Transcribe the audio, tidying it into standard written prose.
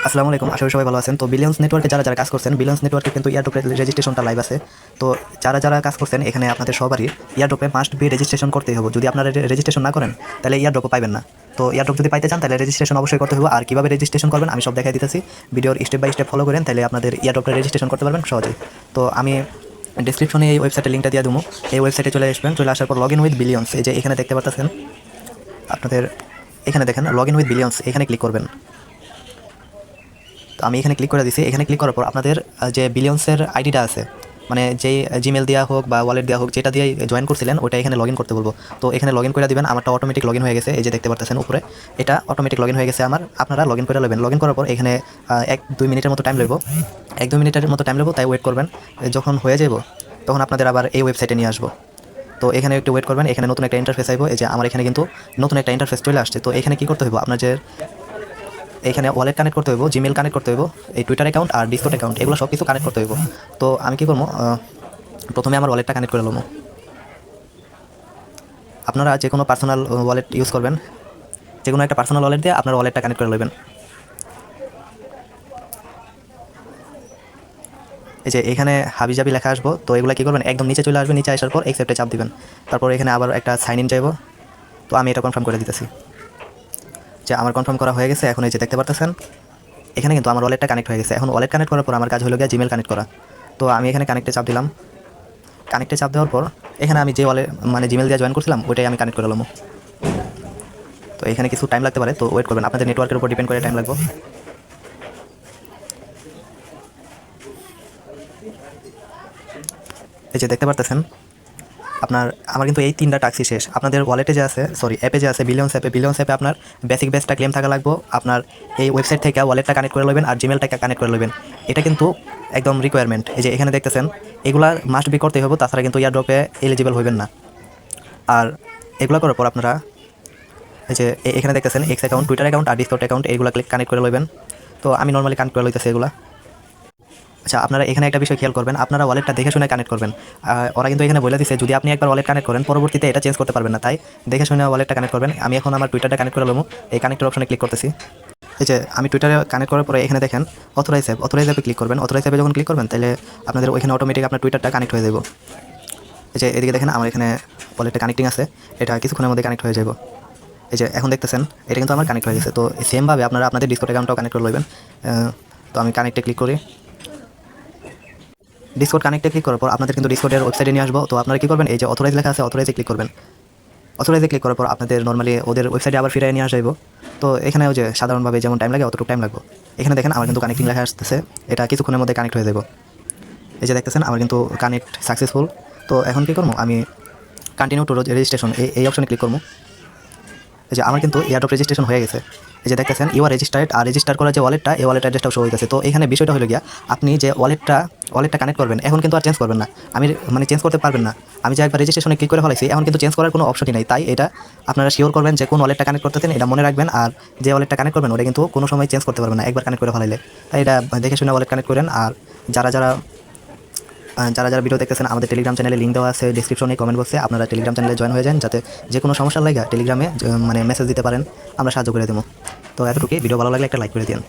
আসসালামু আলাইকুম, আশা করি সবাই ভালো আছেন। তো বিলিয়ন্স নেটওয়ার্কে যারা যারা কাজ করছেন, বিলিয়ন্স নেটওয়ার্কে কিন্তু ইয়ারড্রপের রেজিস্ট্রেশনটা লাইভ আছে। তো যারা যারা কাজ করছেন এখানে আপনাদের সবারই ইয়ারড্রপে মাস্ট বি রেজিস্ট্রেশন করতেই হবে। যদি আপনারা রেজিস্ট্রেশন না করেন তাহলে ইয়ারড্রপও পাবেন না। তো ইয়ারড্রপ যদি পাইতে চান তাহলে রেজিস্ট্রেশন অবশ্যই করতে হবে। আর কীভাবে রেজিস্ট্রেশন করবেন আমি সব দেখাই দিতেছি, ভিডিওর স্টেপ বাই স্টেপ ফলো করেন, তাহলে আপনাদের ইয়ারড্রপে রেজিস্ট্রেশন করতে পারবেন সহজেই। তো আমি ডিসক্রিপশনে এই ওয়েবসাইটের লিঙ্কটা দিয়ে দেবো। এই ওয়েবসাইটে চলে আসবেন, চলে আসার পর লগ ইন উইথ বিলিয়ন্স, এই যে এখানে দেখতে পাচ্ছেন আপনাদের, এখানে দেখেন লগ ইন উইথ বিলিয়ন্স, এখানে ক্লিক করবেন। তো আমি এখানে ক্লিক করে দিছি। এখানে ক্লিক করার পর আপনাদের যে বিলিয়ন্সের আইডিটা আছে, মানে যেই জিমেল দেওয়া হোক বা ওয়ালেট দেওয়া হোক, যেটা দিয়ে জয়েন করছিলেন ওটা এখানে লগ ইন করতে বলবো। তো এখানে লগ ইন করে দিবেন। আমারটা অটোমেটিক লগ ইন হয়ে গেছে, এই যে দেখতে পাচ্ছেন উপরে, এটা অটোমেটিক লগ ইন হয়ে গেছে আমার। আপনারা লগ ইন করে নেবেন। লগ ইন করার পর এখানে 1-2 মিনিটের মতো টাইম লাগবে, 1-2 মিনিটের মতো টাইম লাগবে, তাই ওয়েট করবেন। যখন হয়ে যাব তখন আপনাদের আবার এই ওয়েবসাইটে নিয়ে আসবো। তো এখানে একটু ওয়েট করবেন। এখানে নতুন একটা ইন্টারফেস আইবো, এই যে আমার এখানে কিন্তু নতুন একটা ইন্টারফেস চলে আসছে। তো এখানে কী করতে হবে, আপনার যে এখানে ওয়ালেট কানেক্ট করতে হইব, জিমেল কানেক্ট করতে হইব, এই টুইটার অ্যাকাউন্ট আর ডিসকর্ড অ্যাকাউন্ট, এগুলো সব কিছু কানেক্ট করতে হইব। তো আমি কী করবো, প্রথমে আমার ওয়ালেটটা কানেক্ট করে নেবো। আপনারা যে কোনো পার্সোনাল ওয়ালেট ইউজ করবেন, যে কোনো একটা পার্সোনাল ওয়ালেট দিয়ে আপনার ওয়ালেটটা কানেক্ট করে নেবেন। এই যে এখানে হাবিজাবি লেখা আসবো, তো এগুলো কী করবেন, একদম নিচে চলে আসবে, নিচে আসার পর অ্যাকসেপ্টে চাপ দিবেন। তারপর এখানে আবার একটা সাইন ইন চাইবো, তো আমি এটা কনফার্ম করে দিতেছি যে আমার কনফার্ম করা হয়ে গেছে। এখন এই যে দেখতে পারতেছেন এখানে কিন্তু আমার ওয়ালেটটা কানেক্ট হয়ে গেছে। এখন ওয়ালেট কানেক্ট করার পর আমার কাজ হলো গিয়ে জিমেল কানেক্ট করা। তো আমি এখানে কানেক্টে চাপ দিলাম। কানেক্টে চাপ দেওয়ার পর এখানে আমি যে ওয়ালেট মানে জিমেল দিয়ে জয়েন করছিলাম ওইটাই আমি কানেক্ট করে নিলাম। তো এখানে কিছু টাইম লাগতে পারে, তো ওয়েট করবেন, আপনাদের নেটওয়ার্কের উপর ডিপেন্ড করে টাইম লাগবে। এই যে দেখতে পারতেছেন আমার কিন্তু এই 3টা টাস্কই শেষ। আপনাদের ওয়ালেটে যে আছে, সরি অ্যাপে যে আছে বিলিয়ন্স অ্যাপে আপনার বেসিক বেসটা ক্লেম থাকা লাগবে। আপনার এই ওয়েবসাইট থেকে ওয়ালেটটা কানেক্ট করে নেবেন আর জিমেলটাকে কানেক্ট করে নেবেন, এটা কিন্তু একদম রিকোয়ারমেন্ট। এই যে এখানে দেখতেছেন এগুলা মাস্ট বি করতে হবে, তাছাড়া কিন্তু ইয়ারড্রপে এলিজিবল হবেন না। আর এগুলো করার পর আপনারা এই যে এখানে দেখতেছেন এক্স অ্যাকাউন্ট, টুইটার অ্যাকাউন্ট আর ডিসকর্ড অ্যাকাউন্ট, এগুলো কানেক্ট করে নেবেন। তো আমি নর্মালি কানেক্ট করে লইতেছি এগুলো। আচ্ছা, আপনারা এখানে একটা বিষয় খেয়াল করবেন, আপনারা ওয়ালেটটা দেখে শুনে কানেক্ট করবেন। ওরা কিন্তু এখানে বলে দিচ্ছে যদি আপনি একবার ওয়ালেট কানেক্ট করেন পরবর্তীতে এটা চেঞ্জ করতে পারবেন না, তাই দেখে শুনে ওয়ালেটটা কানেক্ট করবেন। আমি এখন আমার টুইটারটা কানেক্ট করে নেবো, এই কানেক্টের অপশনে ক্লিক করতেছি। এই যে আমি টুইটারে কানেক্ট করার পরে এখানে দেখেন অথরাইজ অ্যাপে ক্লিক করবেন। অথরাইজ অ্যাপে যখন ক্লিক করবেন তাহলে আপনাদের ওইখানে অটোমেটিক আপনার টুইটারটা কানেক্ট হয়ে যাবে। এই যে এদিকে দেখেন আমার এখানে ওয়ালেটটা কানেক্টিং আছে, এটা কিছুক্ষণের মধ্যে কানেক্ট হয়ে যাবে। এই যে এখন দেখতেছেন এটা কিন্তু আমার কানেক্ট হয়ে গেছে। তো সেমভাবে আপনারা আপনাদের ডিসকর্ড অ্যাকাউন্টটাও কানেক্ট করে নেবেন। তো আমি কানেক্টে ক্লিক করি। ডিসকর্ড কানেক্টে ক্লিক করার পর আপনাদের কিন্তু ডিসকর্ডের ওয়েবসাইটে নিয়ে আসবো। তো আপনারা কী করবেন, এই যে অথরাইজ লেখা আছে অথরাইজে ক্লিক করবেন। অথরাইজে ক্লিক করার পর আপনাদের নর্মালি ওদের ওয়েবসাইটে আবার ফিরে নিয়ে আসবো। তো এখানেও যে সাধারণভাবে যেমন টাইম লাগে অতটুকু টাইম লাগবে। এখানে দেখেন আমার কিন্তু কানেক্টিং লেখা আসতেছে, এটা কিছুক্ষণের মধ্যে কানেক্ট হয়ে যাবে। এই যে দেখতেছেন আমার কিন্তু কানেক্ট সাকসেসফুল। তো এখন কী করবো, আমি কন্টিনিউ টু রেজিস্ট্রেশন এই অপশনে ক্লিক করবো। এই যে আমার কিন্তু এয়ারড্রপ রেজিস্ট্রেশন হয়ে গেছে। এই যে দেখতেছেন ইউ আর রেজিস্টার্ড, আর রেজিস্টার করা যে ওয়ালেটটা এই ওয়ালেট অ্যাড্রেসটাও শো হয়ে গেছে। তো এখানে বিষয়টা হলো গিয়া আপনি যে ওয়ালেটটা কানেক্ট করবেন এখন কিন্তু আর চেঞ্জ করবেন না, আমি মানে চেঞ্জ করতে পারবেন না। আমি যে একবার রেজিস্ট্রেশনে ক্লিক করে ফেলাইছি এখন কিন্তু চেঞ্জ করার কোনো অপশনই নাই। তাই এটা আপনারা শিওর করবেন যে কোন ওয়ালেটটা কানেক্ট করতেছেন, এটা মনে রাখবেন। আর যে ওয়ালেটটা কানেক্ট করবেন ওটা কিন্তু কোনো সময় চেঞ্জ করতে পারবেন না একবার কানেক্ট করে ফেলাইলে। তাই এটা দেখে শুনে ওয়ালেট কানেক্ট করেন। আর যারা যারা ভিডিও দেখতেছেন আমাদের টেলিগ্রাম চ্যানেলে লিঙ্ক দেওয়া আছে ডিসক্রিপশনে, কমেন্ট বক্সে, আপনারা টেলিগ্রাম চ্যানেলে জয়েন হয়ে যান, যাতে যে কোনো সমস্যার লাগে টেলিগ্রামে মানে মেসেজ দিতে পারেন, আমরা সাহায্য করে দেবো। তো এতটুকুই, ভিডিও ভালো লাগলে একটা লাইক করে দিন।